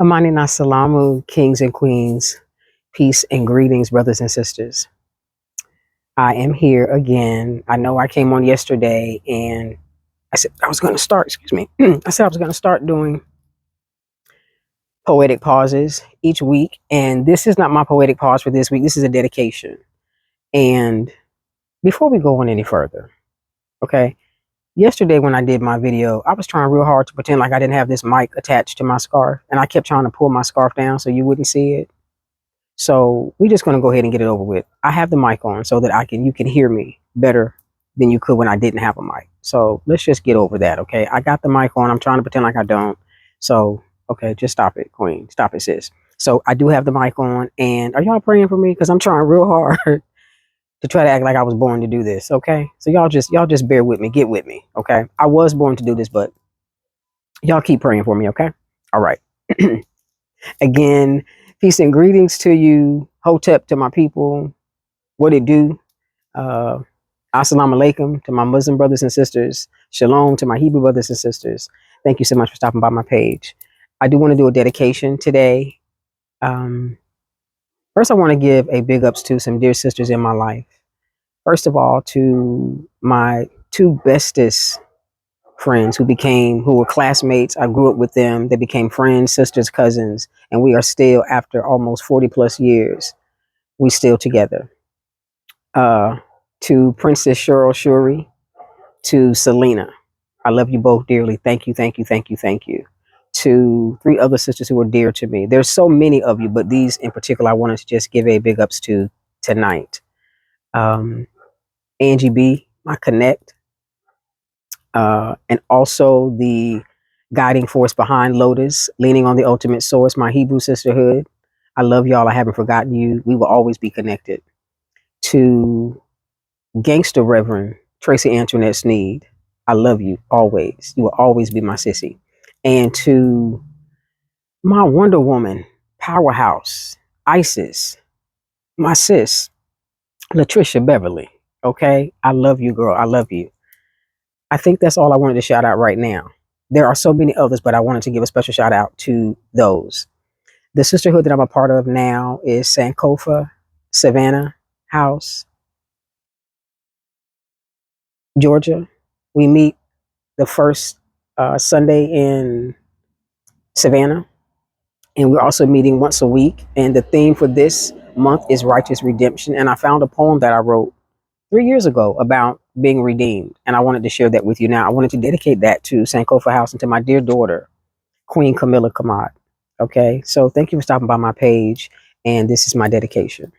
Amani Salamu, kings and queens, peace and greetings, brothers and sisters. I am here again. I know I came on yesterday and I said I was going to start, excuse me. I said I was going to start doing poetic pauses each week. And this is not my poetic pause for this week. This is a dedication. And before we go on any further, okay, yesterday when I did my video, I was trying real hard to pretend like I didn't have this mic attached to my scarf. And I kept trying to pull my scarf down so you wouldn't see it. So we're just gonna go ahead and get it over with. I have the mic on so that you can hear me better than you could when I didn't have a mic. So let's just get over that, okay? I got the mic on. I'm trying to pretend like I don't. So okay, just stop it, Queen. Stop it, sis. So I do have the mic on, and are y'all praying for me? Because I'm trying real hard to try to act like I was born to do this, okay? So y'all just bear with me, get with me, okay? I was born to do this, but y'all keep praying for me, okay? All right. Again, peace and greetings to you. Hotep to my people. What it do? Uh, Assalamu alaikum to my Muslim brothers and sisters. Shalom to my Hebrew brothers and sisters. Thank you so much for stopping by my page. I do want to do a dedication today. First, I want to give a big ups to some dear sisters in my life. First of all, to my two bestest friends who were classmates. I grew up with them. They became friends, sisters, cousins, and we are still, after almost 40 plus years, we still together. To Princess Cheryl Shuri, to Selena, I love you both dearly. Thank you, thank you, thank you, thank you. To three other sisters who are dear to me. There's so many of you, but these in particular, I wanted to just give a big ups to tonight. Angie B, my connect, and also the guiding force behind Lotus, leaning on the ultimate source, my Hebrew sisterhood. I love y'all. I haven't forgotten you. We will always be connected. To Gangster Reverend Tracy Antoinette Sneed, I love you always. You will always be my sissy. And to my Wonder Woman, powerhouse, Isis, my sis, Latricia Beverly. Okay, I love you, girl. I love you. I think that's all I wanted to shout out right now. There are so many others, but I wanted to give a special shout out to those. The sisterhood that I'm a part of now is Sankofa Savannah House, Georgia. We meet the first Sunday in Savannah, and we're also meeting once a week. And the theme for this month is righteous redemption. And I found a poem that I wrote 3 years ago about being redeemed, and I wanted to share that with you now. I wanted to dedicate that to Sankofa House and to my dear daughter, Queen Camilla Kamat. Okay, so thank you for stopping by my page, and this is my dedication.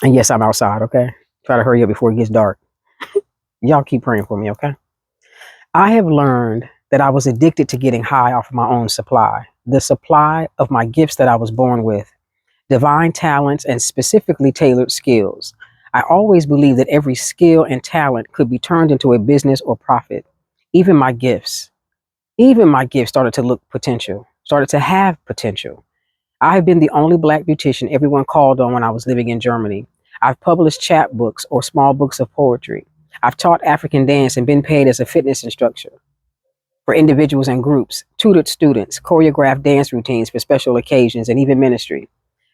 And yes, I'm outside, okay? Try to hurry up before it gets dark. Y'all keep praying for me, okay? I have learned that I was addicted to getting high off of my own supply, the supply of my gifts that I was born with, divine talents, and specifically tailored skills. I always believed that every skill and talent could be turned into a business or profit. Even my gifts, even my gifts started to have potential. I have been the only Black beautician everyone called on when I was living in Germany. I've published chapbooks or small books of poetry. I've taught African dance and been paid as a fitness instructor for individuals and groups, tutored students, choreographed dance routines for special occasions and even ministry,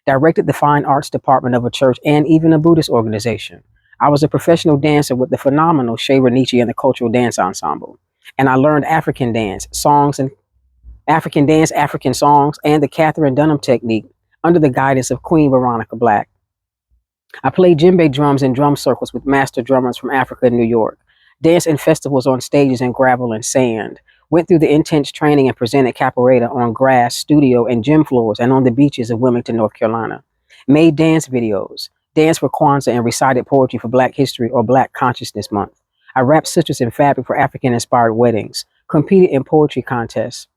directed the fine arts department of a church and even a Buddhist organization. I was a professional dancer with the phenomenal Shea Renichi and the Cultural Dance Ensemble. And I learned African dance, African songs, and the Catherine Dunham technique under the guidance of Queen Veronica Black. I played djembe drums in drum circles with master drummers from Africa and New York, danced in festivals on stages in gravel and sand, went through the intense training and presented capoeira on grass, studio, and gym floors and on the beaches of Wilmington, North Carolina, made dance videos, danced for Kwanzaa, and recited poetry for Black History or Black Consciousness Month. I wrapped citrus in fabric for African-inspired weddings, competed in poetry contests,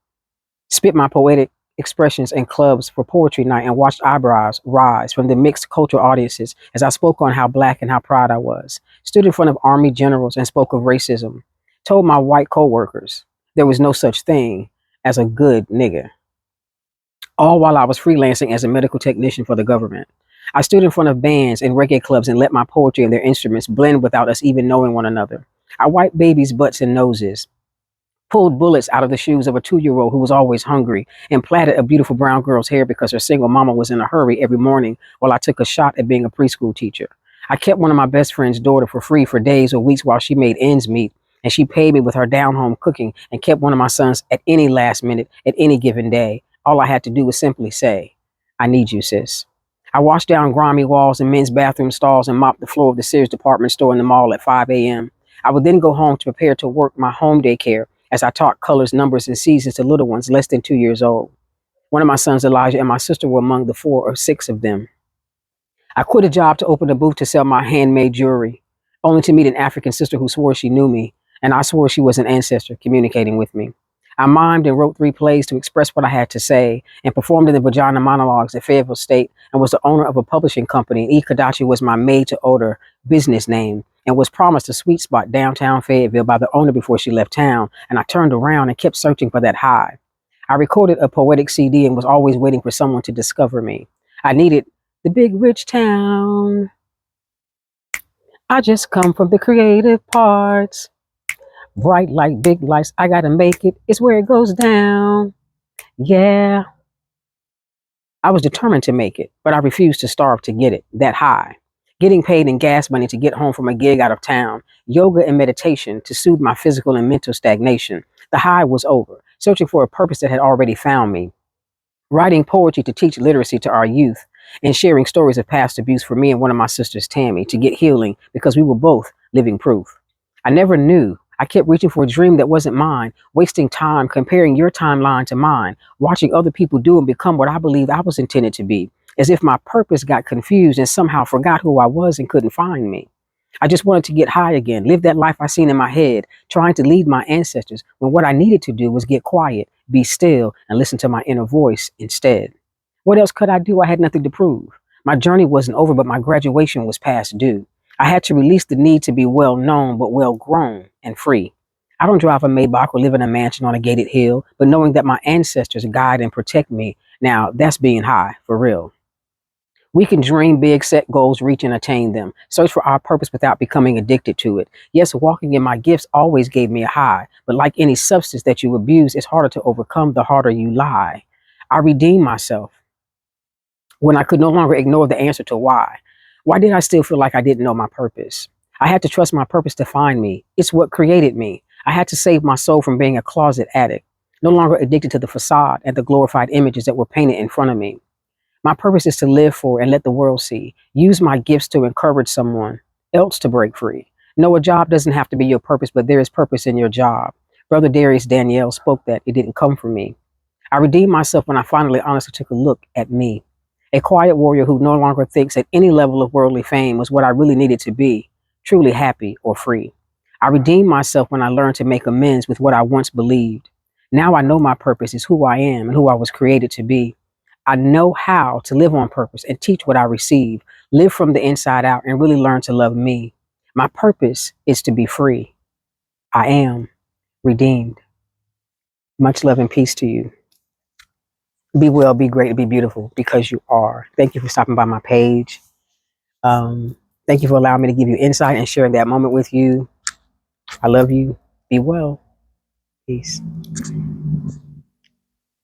spit my poetic expressions in clubs for poetry night, and watched eyebrows rise from the mixed cultural audiences as I spoke on how Black and how proud I was, stood in front of army generals and spoke of racism, told my white coworkers there was no such thing as a good nigga, all while I was freelancing as a medical technician for the government. I stood in front of bands and reggae clubs and let my poetry and their instruments blend without us even knowing one another. I wiped babies' butts and noses, pulled bullets out of the shoes of a 2-year-old who was always hungry, and plaited a beautiful brown girl's hair because her single mama was in a hurry every morning while I took a shot at being a preschool teacher. I kept one of my best friend's daughter for free for days or weeks while she made ends meet, and she paid me with her down-home cooking and kept one of my sons at any last minute at any given day. All I had to do was simply say, I need you, sis. I washed down grimy walls in men's bathroom stalls and mopped the floor of the Sears department store in the mall at 5 a.m. I would then go home to prepare to work my home daycare as I taught colors, numbers, and seasons to little ones less than 2 years old. One of my sons, Elijah, and my sister were among the 4 or 6 of them. I quit a job to open a booth to sell my handmade jewelry, only to meet an African sister who swore she knew me, and I swore she was an ancestor communicating with me. I mimed and wrote 3 plays to express what I had to say, and performed in the Vagina Monologues at Fayetteville State, and was the owner of a publishing company. E. Kadachi was my made-to-order business name, and was promised a sweet spot downtown Fayetteville by the owner before she left town, and I turned around and kept searching for that high. I recorded a poetic CD and was always waiting for someone to discover me. I needed the big rich town. I just come from the creative parts. Bright like big lights, I gotta make it. It's where it goes down. Yeah. I was determined to make it, but I refused to starve to get it that high. Getting paid in gas money to get home from a gig out of town, yoga and meditation to soothe my physical and mental stagnation. The high was over, searching for a purpose that had already found me. Writing poetry to teach literacy to our youth, and sharing stories of past abuse for me and one of my sisters, Tammy, to get healing because we were both living proof. I never knew. I kept reaching for a dream that wasn't mine, wasting time comparing your timeline to mine, watching other people do and become what I believed I was intended to be, as if my purpose got confused and somehow forgot who I was and couldn't find me. I just wanted to get high again, live that life I seen in my head, trying to lead my ancestors when what I needed to do was get quiet, be still, and listen to my inner voice instead. What else could I do? I had nothing to prove. My journey wasn't over, but my graduation was past due. I had to release the need to be well known, but well grown and free. I don't drive a Maybach or live in a mansion on a gated hill, but knowing that my ancestors guide and protect me, now that's being high, for real. We can dream big, set goals, reach and attain them, search for our purpose without becoming addicted to it. Yes, walking in my gifts always gave me a high, but like any substance that you abuse, it's harder to overcome the harder you lie. I redeemed myself when I could no longer ignore the answer to why. Why did I still feel like I didn't know my purpose? I had to trust my purpose to find me. It's what created me. I had to save my soul from being a closet addict, no longer addicted to the facade and the glorified images that were painted in front of me. My purpose is to live for and let the world see. Use my gifts to encourage someone else to break free. No, a job doesn't have to be your purpose, but there is purpose in your job. Brother Darius Danielle spoke that. It didn't come from me. I redeemed myself when I finally honestly took a look at me. A quiet warrior who no longer thinks that any level of worldly fame was what I really needed to be, truly happy or free. I redeemed myself when I learned to make amends with what I once believed. Now I know my purpose is who I am and who I was created to be. I know how to live on purpose and teach what I receive, live from the inside out, and really learn to love me. My purpose is to be free. I am redeemed. Much love and peace to you. Be well, be great, and be beautiful because you are. Thank you for stopping by my page. Thank you for allowing me to give you insight and sharing that moment with you. I love you. Be well. Peace.